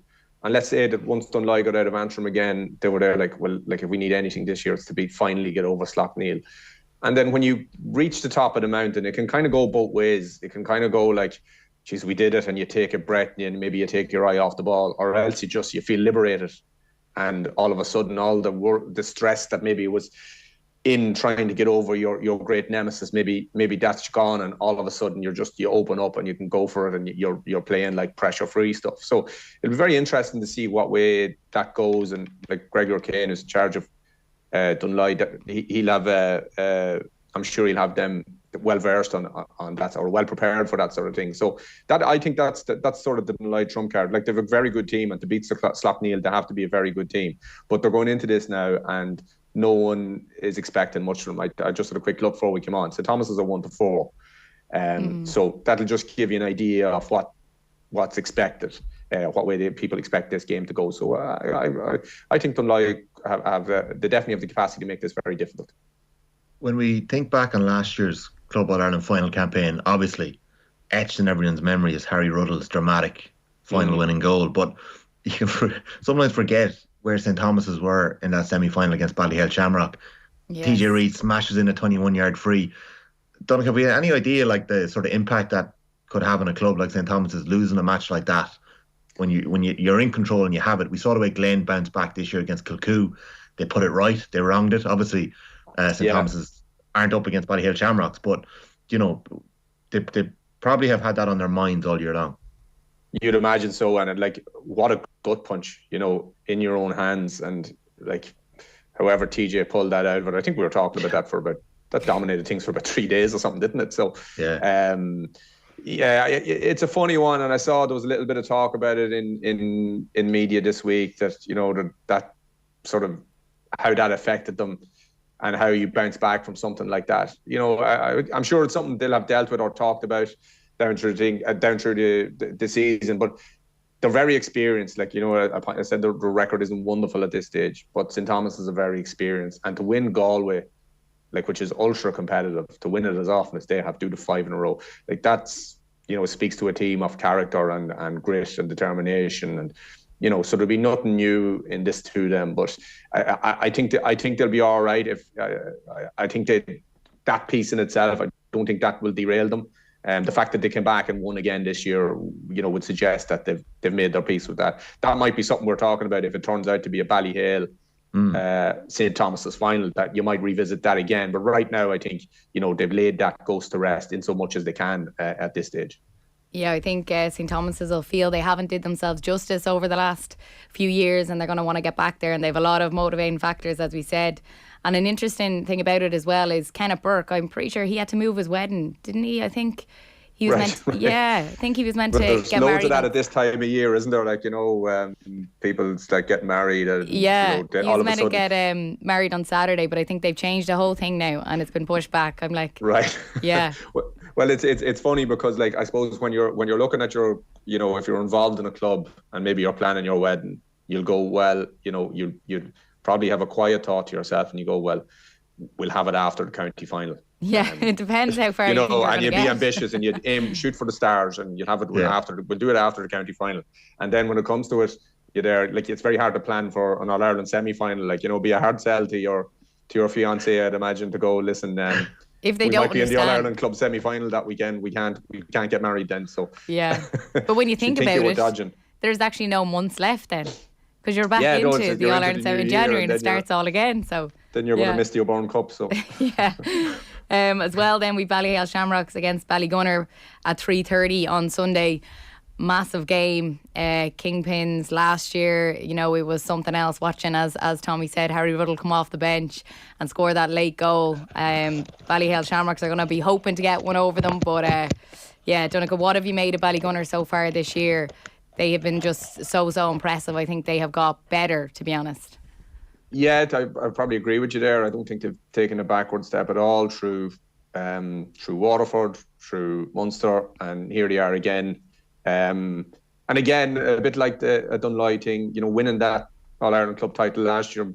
and let's say that once Dunloy got out of Antrim again, they were there if we need anything this year, it's to finally get over Slaughtneil. And then when you reach the top of the mountain, it can kind of go both ways. It can kind of go like, geez, we did it, and you take a breath, and maybe you take your eye off the ball, or else you feel liberated, and all of a sudden all the stress that maybe was in trying to get over your great nemesis, maybe that's gone, and all of a sudden you open up and you can go for it, and you're playing like pressure-free stuff. So it'll be very interesting to see what way that goes. And like Gregor Kane is in charge of Dunloy, he'll have I'm sure he'll have them well versed on that, or well prepared for that sort of thing. So I think that's sort of the Dunloy trump card. Like, they have a very good team, and to beat Slaughtneil, they have to be a very good team. But they're going into this now, and no one is expecting much from them. I just had a quick look before we came on. St. Thomas is a 1-4. So that'll just give you an idea of what's expected, what way people expect this game to go. So I think Dunloy they definitely have the capacity to make this very difficult. When we think back on last year's Club All-Ireland final campaign, obviously etched in everyone's memory is Harry Ruddle's dramatic final winning goal. But you can sometimes forget where St. Thomas's were in that semi-final against Ballyhale Shamrock. Yes. TJ Reid smashes in a 21-yard free. Donnchadh, have you any idea the sort of impact that could have on a club like St. Thomas's losing a match like that when you're in control and you have it? We saw the way Glen bounced back this year against Kilcoo. They put it right. They wronged it. Obviously, St. Thomas's aren't up against Ballyhale Shamrocks, but they probably have had that on their minds all year long. You'd imagine so, and what a gut punch, in your own hands, and however TJ pulled that out. But I think we were talking about that dominated things for about 3 days or something, didn't it? So it's a funny one, and I saw there was a little bit of talk about it in media this week, that that sort of how that affected them and how you bounce back from something like that. I'm sure it's something they'll have dealt with or talked about down through the season, but they're very experienced. I said the record isn't wonderful at this stage, but St. Thomas is a very experienced, and to win Galway, which is ultra competitive, to win it as often as they have, do the 5 in a row, that's speaks to a team of character and grit and determination, and so there'll be nothing new in this to them. But I think they'll be all right. If I think that piece in itself, I don't think that will derail them. The fact that they came back and won again this year, would suggest that they've made their peace with that. That might be something we're talking about if it turns out to be a Ballyhale St. Thomas's final, that you might revisit that again. But right now, I think they've laid that ghost to rest in so much as they can at this stage. Yeah, I think St Thomas's will feel they haven't did themselves justice over the last few years, and they're going to want to get back there, and they have a lot of motivating factors, as we said. And an interesting thing about it as well is Kenneth Burke, I'm pretty sure he had to move his wedding, didn't he? I think he was I think he was meant to get married. There's loads of that at this time of year, isn't there? Like, people like getting married. And, he was meant to get married on Saturday, but I think they've changed the whole thing now, and it's been pushed back. I'm like, right. Yeah. Well, it's funny because, like, I suppose when you're looking at your, if you're involved in a club and maybe you're planning your wedding, you'll go, well, you'd probably have a quiet thought to yourself, and you go, well, we'll have it after the county final. Yeah, it depends how far you think you're and you'd get. be ambitious, and you'd shoot for the stars, and you'd have it we'll do it after the county final. And then when it comes to it, you're there, like, it's very hard to plan for an All-Ireland semi-final, like, be a hard sell to your fiancée, I'd imagine, to go, listen, if they we don't might be in the All-Ireland club semi-final that weekend, we can't get married then. So yeah, but when you think about it, dodging. There's actually no months left then, because you're back into the All-Ireland semi in January, and it starts all again. So then you're going to miss the O'Byrne Cup. So yeah. As well, then we Ballyhale Shamrocks against Ballygunner at 3:30 on Sunday. Massive game, kingpins last year. It was something else watching, as Tommy said, Harry Ruddle come off the bench and score that late goal. Ballyhale Shamrocks are going to be hoping to get one over them, but Donnchadh, what have you made of Ballygunner so far this year? They have been just so impressive. I think they have got better, to be honest. Yeah, I probably agree with you there. I don't think they've taken a backward step at all through Waterford, through Munster, and here they are again. And again, a bit like the Donnchadh thing, winning that All-Ireland club title last year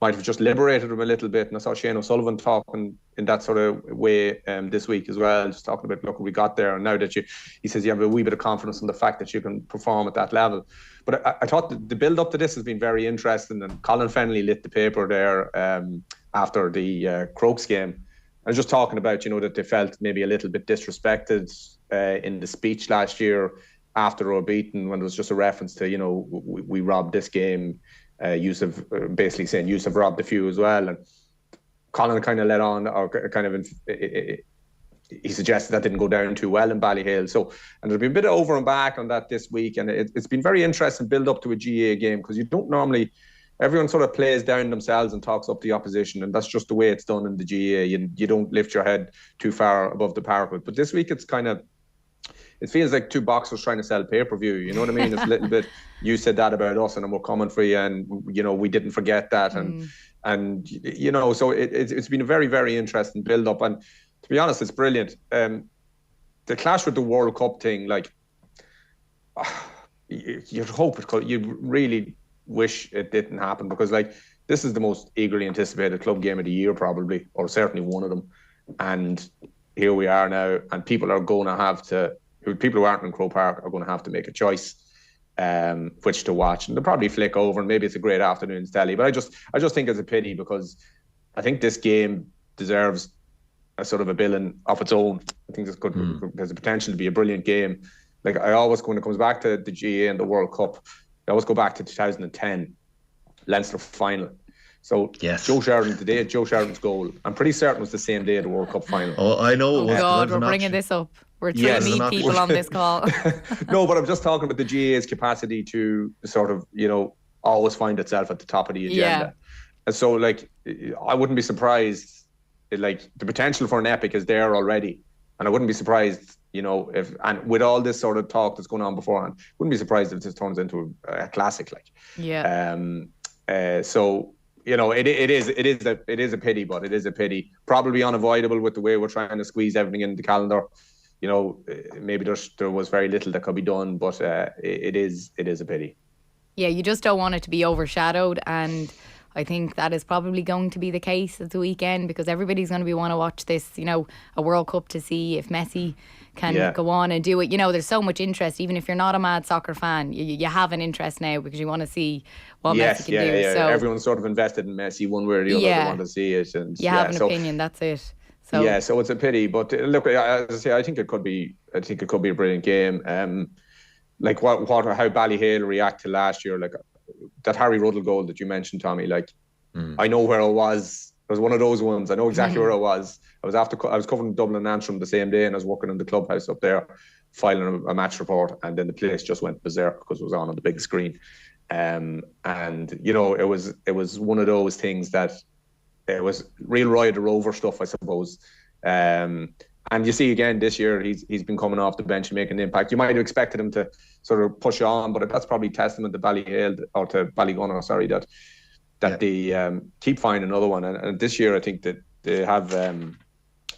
might have just liberated them a little bit. And I saw Shane O'Sullivan talking in that sort of way this week as well, just talking about, look, we got there, and now that he says you have a wee bit of confidence in the fact that you can perform at that level. But I thought the build up to this has been very interesting, and Colin Fennelly lit the paper there after the Crokes game. I was just talking about, that they felt maybe a little bit disrespected in the speech last year after O'Beaton, when there was just a reference to, we robbed this game. Yusuf basically saying Yusuf robbed a few as well. And Colin kind of let on, or kind of, he suggested that didn't go down too well in Ballyhale. So, and there's been a bit of over and back on that this week. And it's been very interesting build up to a GA game, because you don't normally, everyone sort of plays down themselves and talks up the opposition, and that's just the way it's done in the GA. You don't lift your head too far above the parapet. But this week it's kind of, it feels like two boxers trying to sell pay-per-view. You know what I mean? It's a little bit, you said that about us, and we're coming for you, and we didn't forget that, and so it's been a very, very interesting build-up, and to be honest, it's brilliant. The clash with the World Cup thing, like, you'd hope it could. You really wish it didn't happen, because, like, this is the most eagerly anticipated club game of the year, probably, or certainly one of them, and here we are now, and people are going to have to. People who aren't in Croke Park are going to have to make a choice which to watch, and they'll probably flick over, and maybe it's a great afternoon's telly. But I just think it's a pity, because I think this game deserves a sort of a billing of its own. I think there's a potential to be a brilliant game. Like, I always, when it comes back to the GA and the World Cup, I always go back to 2010 Leinster final. So yes. Joe Sheridan, the day of Joe Sheridan's goal, I'm pretty certain it was the same day of the World Cup final. Oh, I know. Oh God, we're bringing this up. We're trying to meet people on this call. No, but I'm just talking about the GA's capacity to sort of, always find itself at the top of the agenda. Yeah. And so, like, I wouldn't be surprised, like, the potential for an epic is there already. And I wouldn't be surprised, if, and with all this sort of talk that's going on beforehand, wouldn't be surprised if this turns into a classic, like. Yeah. So, it is a pity, but it is a pity. Probably unavoidable with the way we're trying to squeeze everything in the calendar. Maybe there was very little that could be done, but it is a pity. Yeah, you just don't want it to be overshadowed, and I think that is probably going to be the case at the weekend, because everybody's going to be want to watch this, a World Cup, to see if Messi can go on and do it. There's so much interest, even if you're not a mad soccer fan, you have an interest now, because you want to see what Messi can do. Yeah. So everyone's sort of invested in Messi one way or the other. They want to see it, and you have an opinion. That's it. So. So it's a pity, but look, as I say, I think it could be a brilliant game. Like how Ballyhale react to last year, like that Harry Ruddle goal that you mentioned, Tommy. Like, I know where I was. It was one of those ones. I know exactly where I was. I was covering Dublin and Antrim the same day, and I was working in the clubhouse up there. filing a match report, and then the place just went berserk because it was on the big screen. And you know, it was one of those things that it was real Roy the Rover stuff, I suppose. And you see again this year, he's been coming off the bench and making an impact. You might have expected him to sort of push on, but that's probably testament to Ballyhale or to Ballygunner, sorry, that they keep finding another one. And this year, I think that they have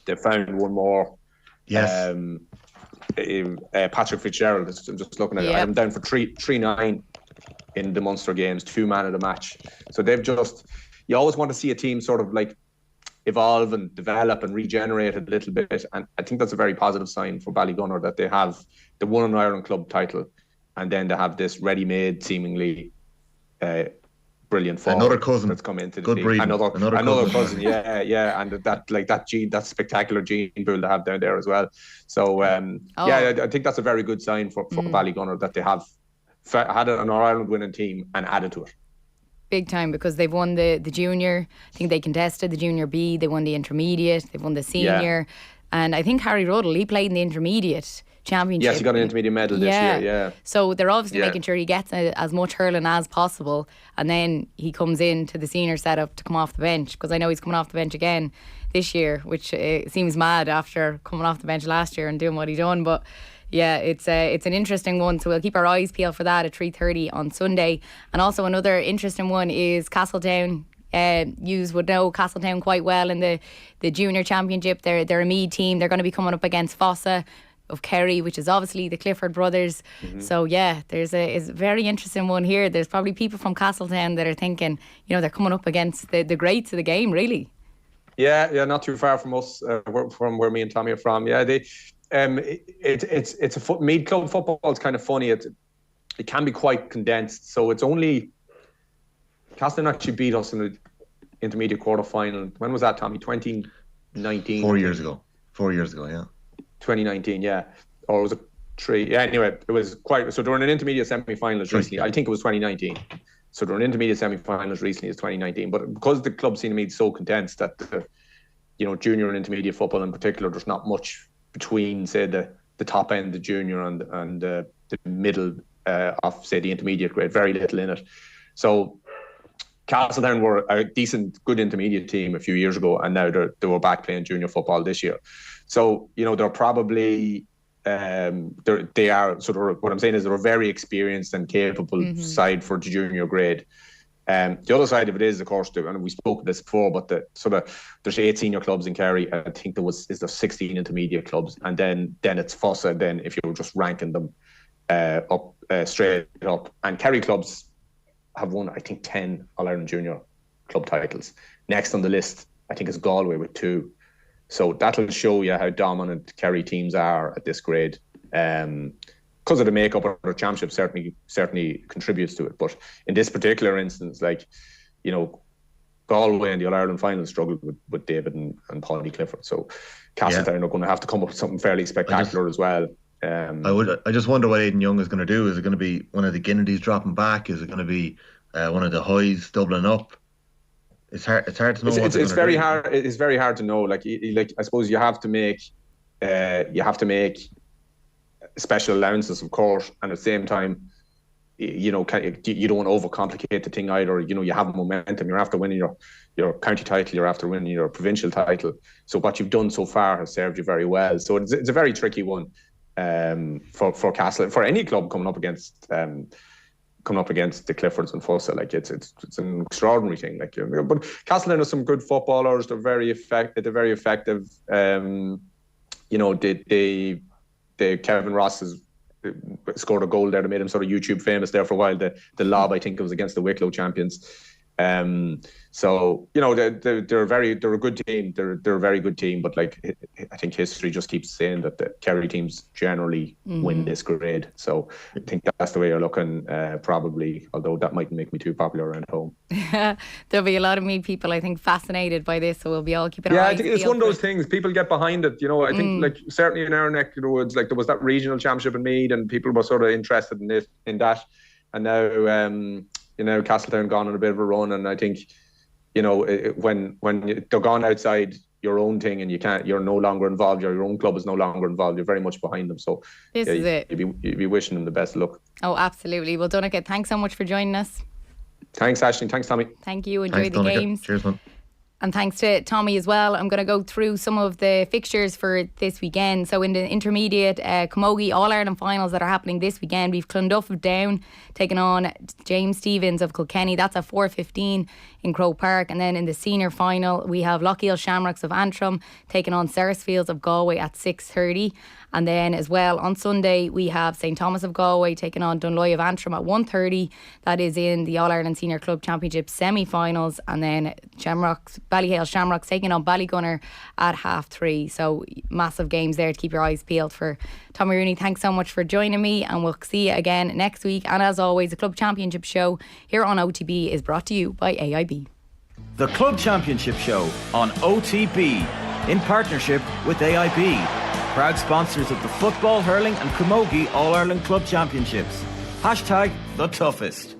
they found one more. Yes. Patrick Fitzgerald. I'm just looking at it. I'm down for 3-9 in the Munster games, 2 man of the match. So they've just. You always want to see a team sort of like evolve and develop and regenerate a little bit, and I think that's a very positive sign for Ballygunner that they have the one in Ireland club title, and then they have this ready-made, seemingly brilliant form. Another cousin that's come into the good team. breeding. Another cousin, yeah, and that gene, that spectacular gene pool they have down there as well. So I think that's a very good sign for Ballygunner that they have had an Ireland winning team and added to it. Big time, because they've won the junior. I think they contested the junior B. They won the intermediate. They've won the senior, and I think Harry Ruddle, he played in the intermediate championship. Yes, he got an intermediate medal this year. Yeah. So they're obviously making sure he gets as much hurling as possible, and then he comes into the senior setup to come off the bench, because I know he's coming off the bench again this year, which seems mad after coming off the bench last year and doing what he done, but. Yeah, it's an interesting one, so we'll keep our eyes peeled for that at 3:30 on Sunday. And also another interesting one is Castletown. You would know Castletown quite well in the junior championship. They're a Meath team. They're going to be coming up against Fossa of Kerry, which is obviously the Clifford brothers. Mm-hmm. So yeah, there's a very interesting one here. There's probably people from Castletown that are thinking, you know, they're coming up against the greats of the game, really. Yeah, not too far from us, from where me and Tommy are from. Yeah, it's a Meath club football. It's kind of funny. It can be quite condensed. So it's only Castletown actually beat us in the intermediate quarter final. When was that, Tommy? 2019. 4 years ago. 4 years ago, yeah. 2019, yeah. Or was it 3? Yeah. Anyway, it was quite. So during an intermediate semi-finals recently, I think it was 2019. So during intermediate semi-finals recently is 2019. But because the club scene in Meath is so condensed that junior and intermediate football in particular, there's not much between, say, the top end, the junior, and the middle of, say, the intermediate grade. Very little in it. So Castletown were a decent, good intermediate team a few years ago, and now they were back playing junior football this year. So they're probably they are sort of, what I'm saying is, they're a very experienced and capable side for the junior grade. The other side of it is, of course, and we spoke of this before, but there's 8 senior clubs in Kerry. I think there 16 intermediate clubs, and then it's Fossa. Then if you were just ranking them up straight up, and Kerry clubs have won, I think, 10 All-Ireland Junior club titles. Next on the list, I think, is Galway with 2. So that'll show you how dominant Kerry teams are at this grade. Because of the makeup of the championship, certainly contributes to it. But in this particular instance, Galway in the All-Ireland final struggled with David and Paudie Clifford. So Castletown are going to have to come up with something fairly spectacular as well. I just wonder what Aidan Young is going to do. Is it going to be one of the Guineas dropping back? Is it going to be one of the Highs doubling up? It's hard to know. It's very hard. It's very hard to know. I suppose you have to make special allowances, of course, and at the same time, you don't want to overcomplicate the thing either. You have momentum. You're after winning your county title. You're after winning your provincial title. So what you've done so far has served you very well. So it's a very tricky one for Castle, for any club coming up against the Cliffords and Fossa. It's an extraordinary thing. But Castletown has some good footballers. They're very effective. Kevin Ross has scored a goal there that made him sort of YouTube famous there for a while. The lob, I think it was against the Wicklow champions. So they're a good team. They're a very good team. But I think history just keeps saying that the Kerry teams generally win this grade. So I think that's the way you're looking. Probably, although that mightn't make me too popular around home. There'll be a lot of Meath people, I think, fascinated by this. So we'll be all keeping our eyes. Yeah, I think it's one of those things. People get behind it. I think certainly in our neck of the woods, there was that regional championship in Meath, and people were sort of interested in that, and now. Castletown gone on a bit of a run, and I think when they're gone outside your own thing and you're no longer involved, your own club is no longer involved, you're very much behind them. So this is it. You'd be wishing them the best of luck. Oh, absolutely. Well, Donnchadh, thanks so much for joining us. Thanks, Aisling. Thanks, Tommy. Thank you. Enjoy the Donnchadh. games. Cheers, man. And thanks to Tommy as well. I'm going to go through some of the fixtures for this weekend. So in the intermediate Camogie All-Ireland finals that are happening this weekend, we've Clonduff of Down taking on James Stevens of Kilkenny. That's at 4:15 in Croke Park. And then in the senior final, we have Lochiel Shamrocks of Antrim taking on Sarsfields of Galway at 6:30. And then as well on Sunday, we have St Thomas of Galway taking on Dunloy of Antrim at 1:30. That is in the All-Ireland Senior Club Championship semi-finals. And then Ballyhale Shamrocks taking on Ballygunner at 3:30. So massive games there to keep your eyes peeled for. Tommy Rooney, thanks so much for joining me, and we'll see you again next week. And as always, the Club Championship Show here on OTB is brought to you by AIB. The Club Championship Show on OTB in partnership with AIB. Proud sponsors of the Football, Hurling and Camogie All-Ireland Club Championships. #the toughest.